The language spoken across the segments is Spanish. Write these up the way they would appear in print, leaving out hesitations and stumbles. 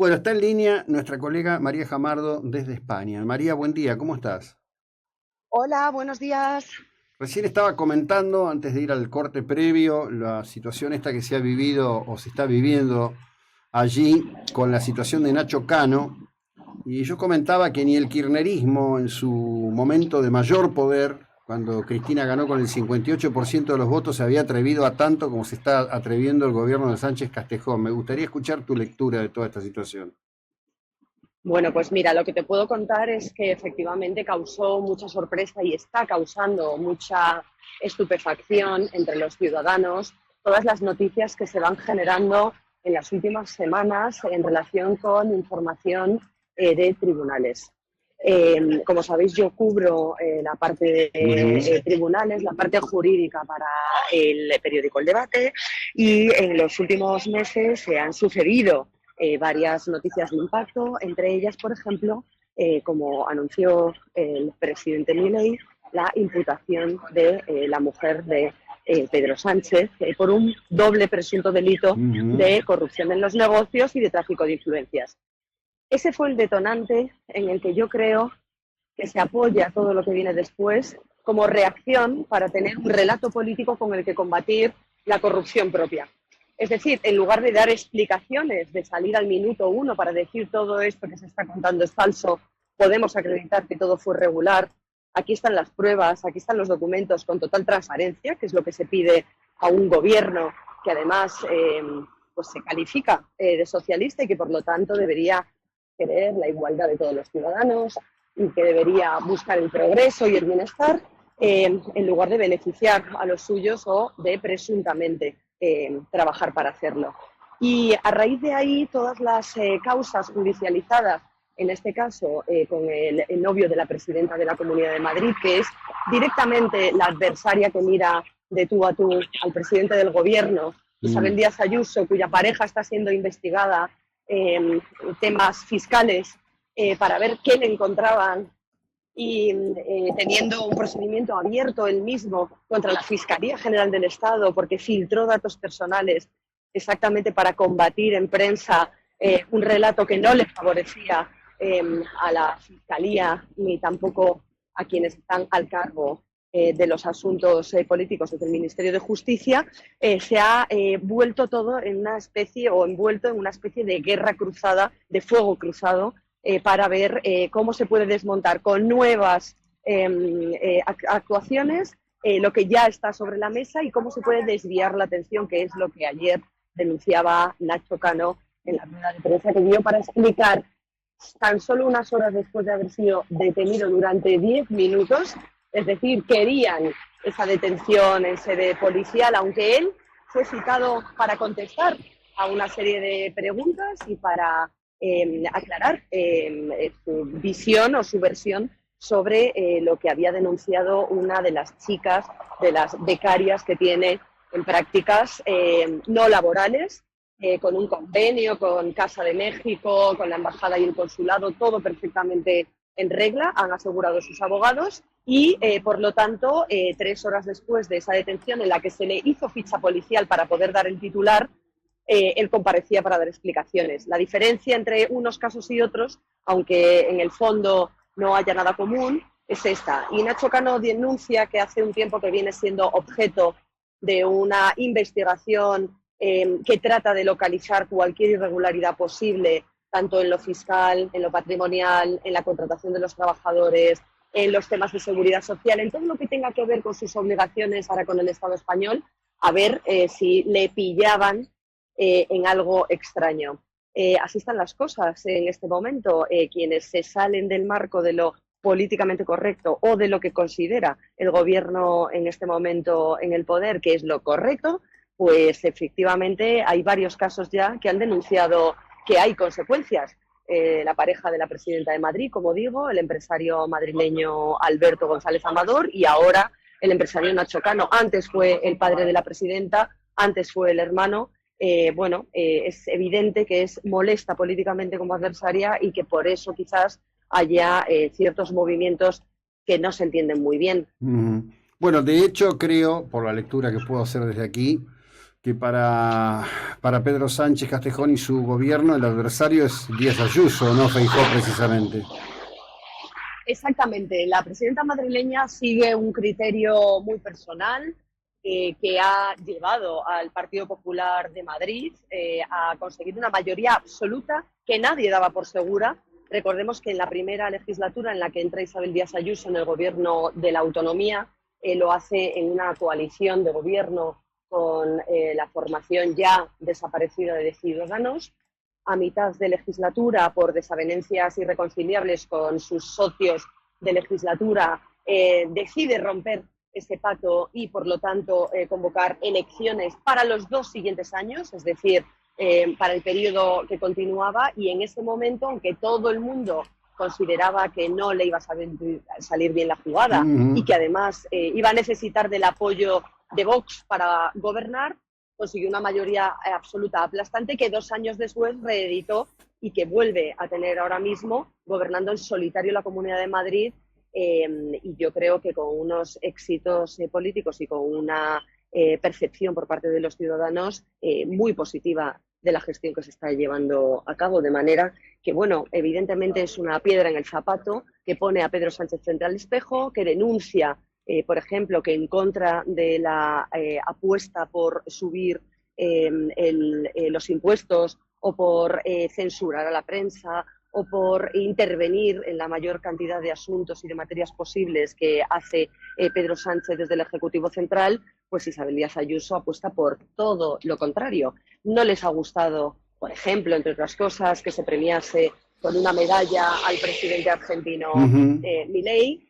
Bueno, está en línea nuestra colega María Jamardo desde España. María, buen día, ¿cómo estás? Hola, buenos días. Recién estaba comentando, antes de ir al corte previo, la situación esta que se ha vivido o se está viviendo allí con la situación de Nacho Cano. Y yo comentaba que ni el kirchnerismo en su momento de mayor poder, cuando Cristina ganó con el 58% de los votos, se había atrevido a tanto como se está atreviendo el gobierno de Sánchez Castejón. Me gustaría escuchar tu lectura de toda esta situación. Bueno, pues mira, lo que te puedo contar es que efectivamente causó mucha sorpresa y está causando mucha estupefacción entre los ciudadanos todas las noticias que se van generando en las últimas semanas en relación con información de tribunales. Como sabéis, yo cubro la parte de Ujú. tribunales, la parte jurídica para el periódico El Debate, y en los últimos meses se han sucedido varias noticias de impacto, entre ellas, por ejemplo, como anunció el presidente Milei, la imputación de la mujer de Pedro Sánchez por un doble presunto delito Ujú. de corrupción en los negocios y de tráfico de influencias. Ese fue el detonante en el que yo creo que se apoya todo lo que viene después como reacción para tener un relato político con el que combatir la corrupción propia. Es decir, en lugar de dar explicaciones, de salir al minuto uno para decir todo esto que se está contando es falso, podemos acreditar que todo fue regular, aquí están las pruebas, aquí están los documentos con total transparencia, que es lo que se pide a un gobierno que además pues se califica de socialista y que por lo tanto debería querer la igualdad de todos los ciudadanos y que debería buscar el progreso y el bienestar en lugar de beneficiar a los suyos o de presuntamente trabajar para hacerlo. Y a raíz de ahí, todas las causas judicializadas, en este caso con el novio de la presidenta de la Comunidad de Madrid, que es directamente la adversaria que mira de tú a tú al presidente del gobierno, Isabel Mm. Díaz Ayuso, cuya pareja está siendo investigada temas fiscales para ver qué le encontraban y teniendo un procedimiento abierto él mismo contra la Fiscalía General del Estado porque filtró datos personales exactamente para combatir en prensa un relato que no le favorecía a la Fiscalía ni tampoco a quienes están al cargo de los asuntos políticos desde el Ministerio de Justicia, se ha vuelto todo en una especie o envuelto en una especie de guerra cruzada, de fuego cruzado, para ver cómo se puede desmontar con nuevas actuaciones lo que ya está sobre la mesa y cómo se puede desviar la atención, que es lo que ayer denunciaba Nacho Cano en la rueda de prensa que dio para explicar, tan solo unas horas después de haber sido detenido durante 10 minutos, es decir, querían esa detención en sede policial, aunque él fue citado para contestar a una serie de preguntas y para aclarar su visión o su versión sobre lo que había denunciado una de las chicas, de las becarias que tiene en prácticas no laborales, con un convenio con Casa de México, con la Embajada y el Consulado, todo perfectamente en regla, han asegurado sus abogados, y por lo tanto, 3 horas después de esa detención en la que se le hizo ficha policial para poder dar el titular, él comparecía para dar explicaciones. La diferencia entre unos casos y otros, aunque en el fondo no haya nada común, es esta. Y Nacho Cano denuncia que hace un tiempo que viene siendo objeto de una investigación que trata de localizar cualquier irregularidad posible, tanto en lo fiscal, en lo patrimonial, en la contratación de los trabajadores, en los temas de seguridad social, en todo lo que tenga que ver con sus obligaciones para con el Estado español, a ver si le pillaban en algo extraño. Así están las cosas en este momento. Quienes se salen del marco de lo políticamente correcto o de lo que considera el gobierno en este momento en el poder, que es lo correcto, pues efectivamente hay varios casos ya que han denunciado que hay consecuencias. La pareja de la presidenta de Madrid, como digo, el empresario madrileño Alberto González Amador, y ahora el empresario Nacho Cano. Antes fue el padre de la presidenta, antes fue el hermano. Es evidente que es molesta políticamente como adversaria y que por eso quizás haya ciertos movimientos que no se entienden muy bien. Bueno, de hecho creo, por la lectura que puedo hacer desde aquí, que para Pedro Sánchez Castejón y su gobierno el adversario es Díaz Ayuso, no Feijóo precisamente. Exactamente, la presidenta madrileña sigue un criterio muy personal que ha llevado al Partido Popular de Madrid a conseguir una mayoría absoluta que nadie daba por segura. Recordemos que en la primera legislatura en la que entra Isabel Díaz Ayuso en el gobierno de la autonomía, lo hace en una coalición de gobierno con la formación ya desaparecida de Ciudadanos. A mitad de legislatura, por desavenencias irreconciliables con sus socios de legislatura, decide romper ese pacto y, por lo tanto, convocar elecciones para los 2 siguientes años, es decir, para el periodo que continuaba. Y en ese momento, aunque todo el mundo consideraba que no le iba a salir bien la jugada y que además iba a necesitar del apoyo de Vox para gobernar, consiguió una mayoría absoluta aplastante que 2 años después reeditó y que vuelve a tener ahora mismo gobernando en solitario la Comunidad de Madrid, y yo creo que con unos éxitos políticos y con una percepción por parte de los ciudadanos muy positiva de la gestión que se está llevando a cabo, de manera que, bueno, evidentemente es una piedra en el zapato que pone a Pedro Sánchez frente al espejo, que denuncia por ejemplo, que en contra de la apuesta por subir los impuestos o por censurar a la prensa o por intervenir en la mayor cantidad de asuntos y de materias posibles que hace Pedro Sánchez desde el Ejecutivo Central, pues Isabel Díaz Ayuso apuesta por todo lo contrario. No les ha gustado, por ejemplo, entre otras cosas, que se premiase con una medalla al presidente argentino Milei.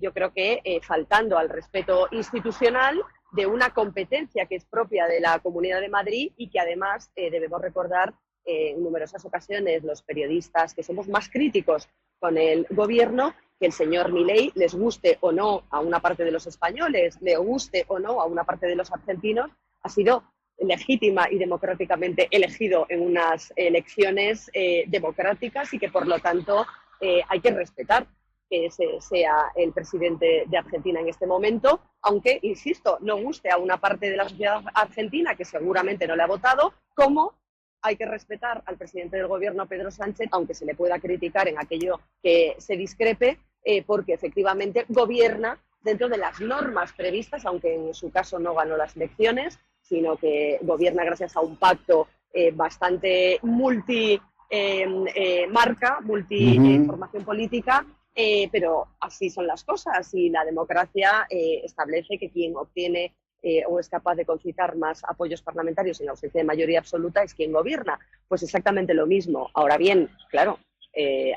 Yo creo que faltando al respeto institucional de una competencia que es propia de la Comunidad de Madrid y que además debemos recordar en numerosas ocasiones los periodistas que somos más críticos con el gobierno, que el señor Milei, les guste o no a una parte de los españoles, le guste o no a una parte de los argentinos, ha sido legítima y democráticamente elegido en unas elecciones democráticas y que por lo tanto hay que respetar que ese sea el presidente de Argentina en este momento, aunque, insisto, no guste a una parte de la sociedad argentina que seguramente no le ha votado, como hay que respetar al presidente del gobierno, Pedro Sánchez, aunque se le pueda criticar en aquello que se discrepe, porque efectivamente gobierna dentro de las normas previstas, aunque en su caso no ganó las elecciones, sino que gobierna gracias a un pacto bastante multi-marca, multi-formación política. Pero así son las cosas y la democracia establece que quien obtiene o es capaz de concitar más apoyos parlamentarios en la ausencia de mayoría absoluta es quien gobierna. Pues exactamente lo mismo. Ahora bien, claro,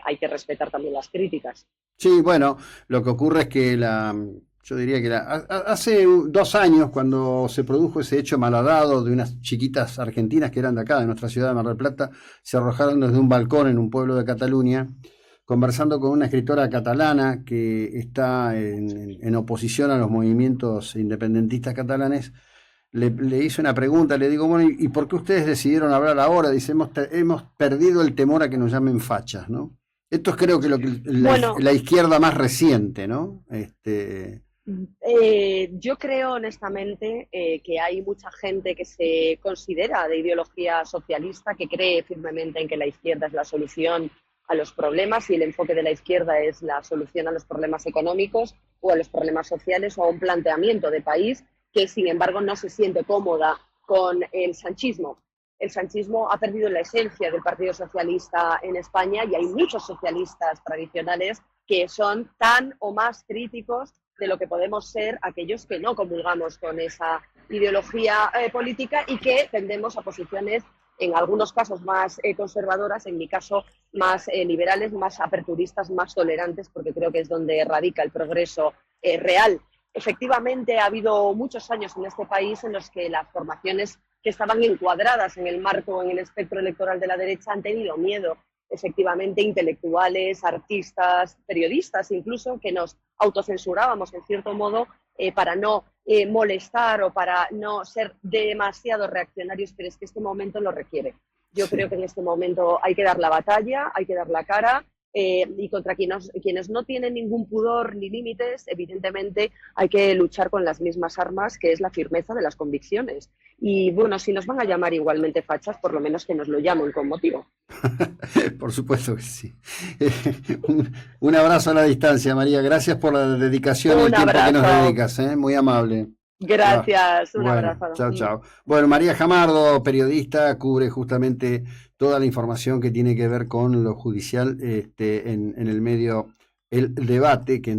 hay que respetar también las críticas. Sí, bueno, lo que ocurre es que yo diría que hace 2 años, cuando se produjo ese hecho malhadado de unas chiquitas argentinas que eran de acá, de nuestra ciudad de Mar del Plata, se arrojaron desde un balcón en un pueblo de Cataluña, conversando con una escritora catalana que está en oposición a los movimientos independentistas catalanes, le hice una pregunta, le digo, bueno, ¿y por qué ustedes decidieron hablar ahora? Dice, hemos perdido el temor a que nos llamen fachas, ¿no? Esto es creo que la izquierda más reciente, ¿no? Yo creo honestamente que hay mucha gente que se considera de ideología socialista, que cree firmemente en que la izquierda es la solución a los problemas y el enfoque de la izquierda es la solución a los problemas económicos o a los problemas sociales o a un planteamiento de país que, sin embargo, no se siente cómoda con el sanchismo. El sanchismo ha perdido la esencia del Partido Socialista en España y hay muchos socialistas tradicionales que son tan o más críticos de lo que podemos ser aquellos que no comulgamos con esa ideología política y que tendemos a posiciones en algunos casos más conservadoras, en mi caso más liberales, más aperturistas, más tolerantes, porque creo que es donde radica el progreso real. Efectivamente, ha habido muchos años en este país en los que las formaciones que estaban encuadradas en el marco, en el espectro electoral de la derecha, han tenido miedo. Efectivamente, intelectuales, artistas, periodistas incluso, que nos autocensurábamos en cierto modo para no molestar o para no ser demasiado reaccionarios, pero es que este momento lo requiere. Yo creo que en este momento hay que dar la batalla, hay que dar la cara, y contra quienes no tienen ningún pudor ni límites, evidentemente hay que luchar con las mismas armas, que es la firmeza de las convicciones. Y bueno, si nos van a llamar igualmente fachas, por lo menos que nos lo llamen con motivo. Por supuesto que sí. Un abrazo a la distancia, María. Gracias por la dedicación y el Un tiempo que nos abrazo. dedicas, ¿eh? Muy amable. Gracias, un Bueno, abrazo. chao, chao. Bueno, María Jamardo, periodista, cubre justamente toda la información que tiene que ver con lo judicial en el medio, el debate que